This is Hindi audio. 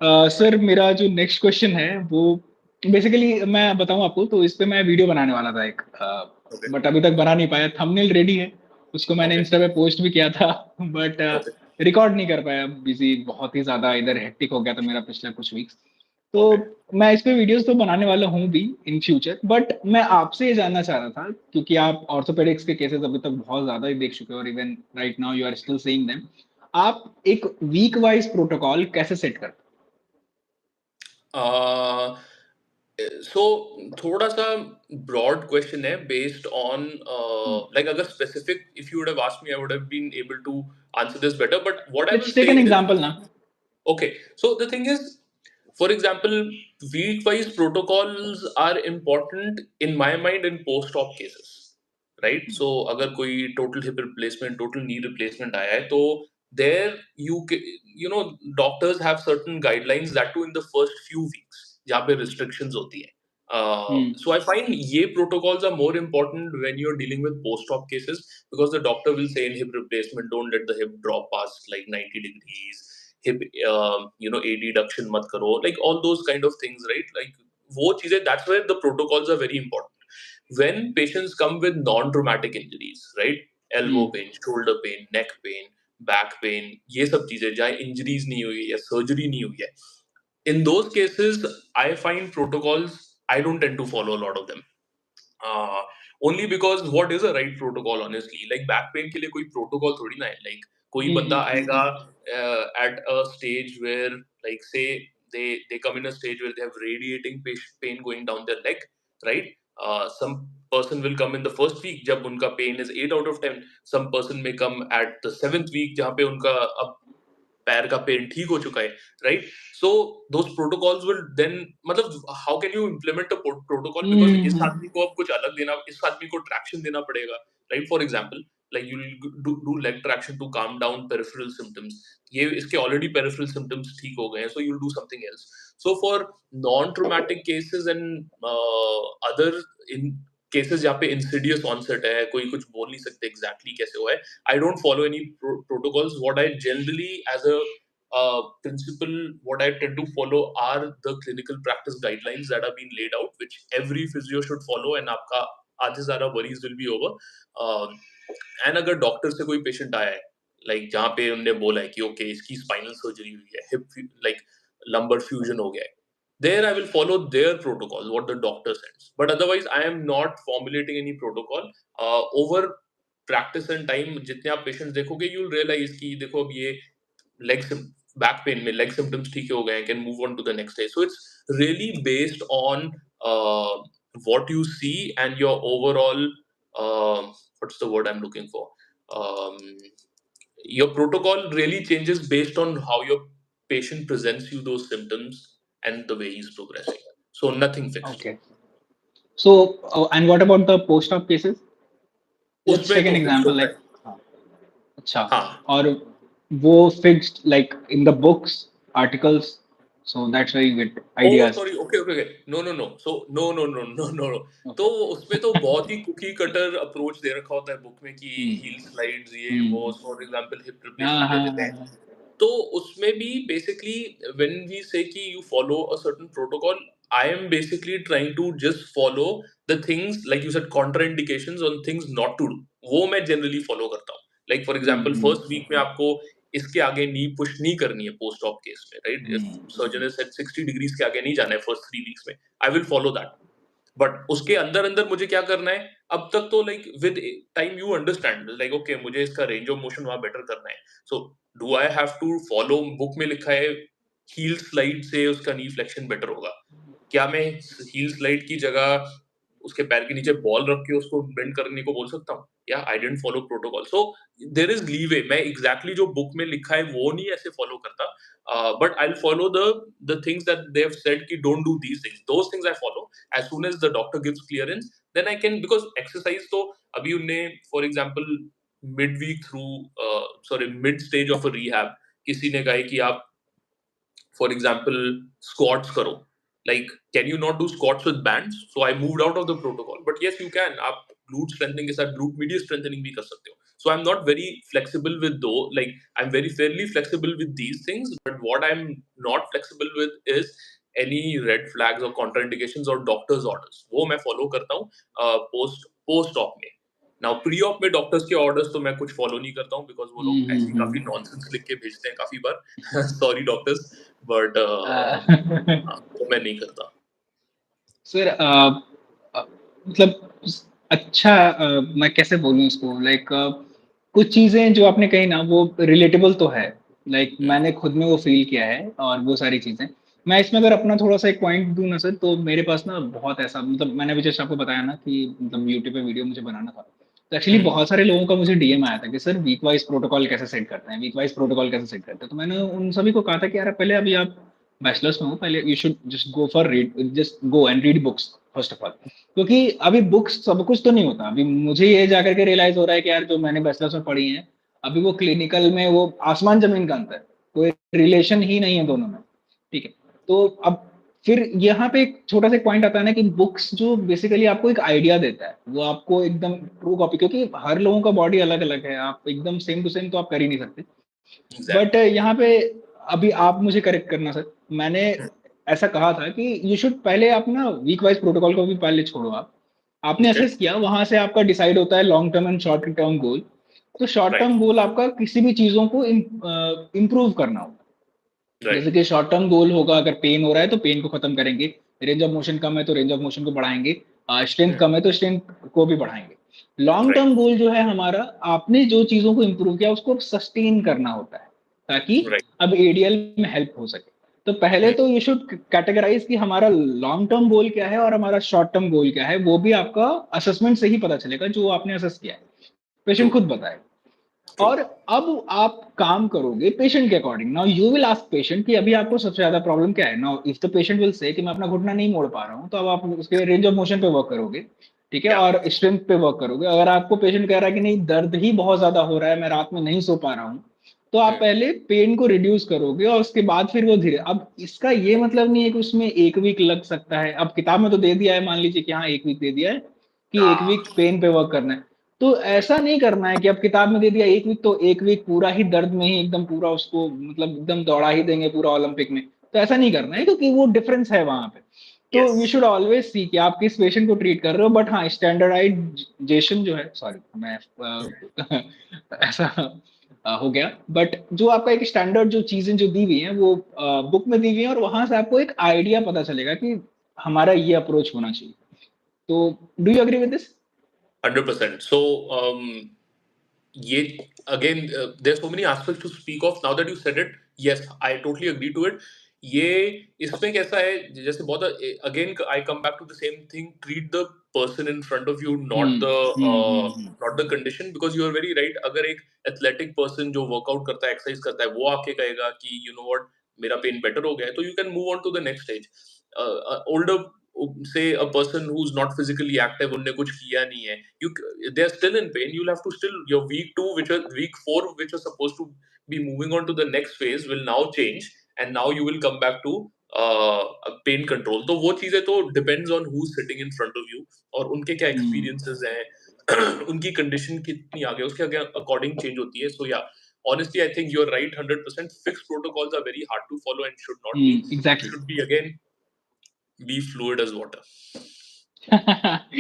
सर मेरा जो नेक्स्ट क्वेश्चन है वो बेसिकली मैं बताऊं आपको तो इस पे मैं वीडियो बनाने वाला था एक, ओके बट अभी तक बना नहीं पाया। थंबनेल रेडी है, उसको मैंने ओके इंस्टा पे पोस्ट भी किया था बट ओके रिकॉर्ड नहीं कर पाया, बिजी बहुत ही ज्यादा इधर हेक्टिक हो गया था मेरा पिछले कुछ वीक्स। तो ओके मैं इस पे वीडियोस तो बनाने वाला हूँ भी इन फ्यूचर, बट मैं आपसे ये जानना चाह रहा था क्योंकि आप ऑर्थोपेडिक्स के केसेस अभी तक बहुत ज्यादा ही देख चुके हो और even right now you are still seeing them. आप एक वीक वाइज प्रोटोकॉल कैसे सेट करते सो थोड़ा सा ब्रॉड क्वेश्चन है बेस्ड ऑन हो? लाइक अगर specific if you would have asked me I would have been able to answer this better but what I will Let's take say an is example now. okay so the thing is for example week wise protocols are important in my mind in post op cases right so अगर कोई total hip replacement total knee replacement आया है तो there you know doctors have certain guidelines that too in the first few weeks जहाँ पे restrictions होती है Hmm. so I find ये protocols are more important when you're dealing with post-op cases because the doctor will say in hip replacement don't let the hip drop past like 90 degrees hip you know adduction mat karo like all those kind of things right like wo cheeze that's where the protocols are very important when patients come with non-traumatic injuries right elbow Hmm. pain shoulder pain neck pain back pain ये सब चीजें जहाँ injuries नहीं हुई है या surgery नहीं हुई है in those cases I find protocols I don't tend to follow a lot of them uh, only because what is a right protocol honestly like back pain के लिए कोई protocol थोड़ी ना है like कोई बंदा आएगा at a stage where like say they come in a stage where they have radiating pain going down their leg right some person will come in the first week जब उनका pain is 8 out of 10 some person may come at the 7th week जहाँ पे उनका अब पैर का पेन ठीक हो चुका है right so those protocols will then मतलब how can you implement a protocol because इस Hmm. आदमी को अब कुछ अलग देना इस आदमी को ट्रैक्शन देना पड़ेगा right for example like you will do leg traction to calm down peripheral symptoms ये इसके already peripheral symptoms ठीक हो गए हैं so you'll do something else so for non traumatic cases and other in cases जहाँ पे insidious onset है कोई कुछ बोल नहीं सकते exactly कैसे हुआ है I don't follow any protocols. What I generally, as a principle, what I tend to follow are the clinical practice guidelines that have been laid out, which every physio should follow, and आपका आधे ज़्यादा worries will be over. And अगर डॉक्टर से कोई पेशेंट आया है, like जहाँ पे उनने बोला है कि okay इसकी spinal surgery हुई है, hip like lumbar fusion हो गया है, there I will follow their protocol, what the doctor says. But otherwise, I am not formulating any protocol. Over practice and time, जितने आप पेशेंट देखोगे, you'll realize कि देखो अब ये leg back pain में leg symptoms ठीक हो गए, can move on to the next day. So it's really based on what you see and your overall what's the word I'm looking for. Um, your protocol really changes based on how your patient presents you those symptoms and the way he's progressing. So nothing fixed. Okay. So, and what about the post-op cases? Let's उसमें take an तो फिक्स example होता like, है हाँ, अच्छा, हाँ और वो fixed like in the books, articles, so that's where you get oh ideas. Sorry okay okay okay no no no so no no no no no no तो Okay. उसमें तो बहुत ही कुकी कटर अप्रोच दे रखा होता है बुक में कि Hmm. हील स्लाइड्स ये वो Hmm. फॉर एग्जांपल हिप हाँ रिप्लेसमेंट दे हाँ देते हाँ हैं हाँ. तो उसमें भी बेसिकली व्हेन वी से कि you follow a certain protocol I am basically trying to just follow the things like you said contraindications on things not to do वो मैं जनरली फॉलो करता हूँ like for Hmm. Example Hmm. First week में आपको इसके आगे नी पुश नहीं करनी है पोस्ट ऑप केस में right if surgeon Hmm. Has said 60 degrees के आगे नहीं जाना है फर्स्ट 3 वीक्स में I will follow that but उसके अंदर अंदर मुझे क्या करना है अब तक तो like with time you understand like okay मुझे इसका रेंज ऑफ मोशन वहां बेटर करना है so do I have to follow book में लिखा है हील स्लाइड से उसका नी फ्लेक्शन बेटर होगा क्या मैं हील स्लाइड की जगह उसके पैर के नीचे बॉल रख के उसको बेंड करने को बोल सकता हूँ या I don't follow protocol so there is leeway मैं एग्जैक्टली जो बुक में लिखा है वो नहीं ऐसे फॉलो करता but I'll follow the things that they have said ki don't do these things. Those things I follow. As soon as the doctor gives clearance, then I can because exercise तो अभी उन्ने for example midweek through sorry mid stage of a rehab किसी ने कहा है कि आप for example squats करो like can you not do squats with bands so I moved out of the protocol but yes you can आप glute strengthening के साथ glute medial strengthening भी कर सकते हो So I'm not very flexible with though, like I'm very fairly flexible with these things, but what I'm not flexible with is any red flags or contraindications or doctor's orders. वो मैं follow करता हूँ post op में. Now pre-op में डॉक्टर्स के ऑर्डर्स तो मैं कुछ फॉलो नहीं करता हूँ बिकॉज वो लोग ऐसी काफी नॉनसेंस लिख के भेजते हैं काफी बार सॉरी डॉक्टर्स बट वो मैं नहीं करता सर मतलब अच्छा मैं कैसे बोलूँ इसको लाइक कुछ चीजें जो आपने कही ना वो रिलेटेबल तो है लाइक मैंने खुद में वो फील किया है और वो सारी चीजें मैं इसमें अगर अपना थोड़ा सा एक पॉइंट दूं ना सर तो मेरे पास ना बहुत ऐसा मतलब मैंने अभी जस्ट आपको बताया ना कि मतलब यूट्यूब पे वीडियो मुझे बनाना था तो एक्चुअली बहुत सारे लोगों का मुझे डीएम आया था कि सर वीक वाइज प्रोटोकॉल कैसे सेट करते हैं वीक वाइज प्रोटोकॉल कैसे सेट करते हैं तो मैंने उन सभी को कहा था कि यार पहले अभी आप बैचलर्स में हो पहले you should just go for read just go and read books first of all क्योंकि अभी बुक्स सब कुछ तो नहीं होता अभी मुझे ये जाकर के रियलाइज हो रहा है कि यार जो मैंने बैचलर्स में पढ़ी है अभी वो क्लिनिकल में वो आसमान जमीन का अंतर कोई रिलेशन ही नहीं है दोनों में ठीक है तो अब फिर यहाँ पे एक छोटा सा पॉइंट आता है ना कि बुक्स जो बेसिकली आपको एक आइडिया देता है वो आपको एकदम ट्रू कॉपी क्योंकि हर लोगों का बॉडी अलग अलग है आप एकदम सेम टू सेम तो आप कर ही नहीं सकते बट यहाँ पे अभी आप मुझे करेक्ट करना सर मैंने ऐसा कहा था कि यू शुड पहले आप ना वीक वाइज प्रोटोकॉल को भी पहले छोड़ो आप आपने असेस किया वहां से आपका डिसाइड होता है long term and short term goal तो शॉर्ट टर्म गोल आपका किसी भी चीजों को इम्प्रूव करना होगा जैसे कि शॉर्ट टर्म गोल होगा अगर पेन हो रहा है तो पेन को खत्म करेंगे रेंज ऑफ मोशन कम है तो रेंज ऑफ मोशन को बढ़ाएंगे स्ट्रेंथ कम है तो स्ट्रेंथ को भी बढ़ाएंगे लॉन्ग टर्म गोल जो है हमारा आपने जो चीजों को इम्प्रूव किया उसको सस्टेन करना होता है ताकि अब एडीएल में हेल्प हो सके तो पहले तो यू शुड कैटेगराइज कि हमारा लॉन्ग टर्म गोल क्या है और हमारा शॉर्ट टर्म गोल क्या है वो भी आपका असेसमेंट से ही पता चलेगा जो आपने असेस किया है पेशेंट खुद बताए और अब आप काम करोगे पेशेंट के according now you will ask patient कि अभी आपको सबसे ज्यादा प्रॉब्लम क्या है now if the patient will say कि मैं अपना घुटना नहीं मोड़ पा रहा हूँ तो अब आप उसके रेंज ऑफ मोशन पे वर्क करोगे ठीक है और स्ट्रेंथ पे वर्क करोगे अगर आपको पेशेंट कह रहा है कि नहीं दर्द ही बहुत ज्यादा हो रहा है मैं रात में नहीं सो पा रहा हूँ तो आप पहले पेन को रिड्यूस करोगे और उसके बाद फिर वो धीरे अब इसका ये मतलब नहीं है कि उसमें एक वीक लग सकता है अब किताब में तो दे दिया है मान लीजिए कि हाँ एक वीक दे दिया है कि एक वीक पेन पे वर्क करना है तो ऐसा नहीं करना है कि अब किताब में दे दिया एक वीक तो एक वीक पूरा ही दर्द में ही एकदम पूरा उसको मतलब एकदम दौड़ा ही देंगे पूरा ओलंपिक में तो ऐसा नहीं करना है क्योंकि वो डिफरेंस है वहां पे तो वी शुड ऑलवेज सी कि आप किस पेशेंट को ट्रीट कर रहे हो बट हाँ स्टैंडर्डाइजेशन जो है सॉरी मैं ऐसा हो गया बट जो आपका एक स्टैंडर्ड जो चीजें जो दी हुई हैं वो बुक में दी हुई हैं और वहां से आपको एक आइडिया पता चलेगा कि हमारा ये अप्रोच होना चाहिए तो do you agree with this 100%. So, again, there's so many aspects to speak of. Now that you said it, yes, I totally agree to it. ये इसमें कैसा है जैसे बहुत again I come back to the same thing. Treat the person in front of you, not the condition, because you are very right. अगर एक athletic person जो workout करता है, exercise करता है, वो आके कहेगा कि you know what, मेरा pain better हो गया है, तो you can move on to the next stage. Older say a person who's not physically active उनने कुछ किया नहीं है they are still in pain you'll have to still your week 2 which is week 4 which is supposed to be moving on to the next phase will now change and now you will come back to pain control तो वो चीजें तो depends on who's sitting in front of you और उनके क्या experiences हैं उनकी condition कितनी आगे उसके according change होती है so yeah honestly I think you're right 100% fixed protocols are very hard to follow and should not be exactly should be again be fluid as water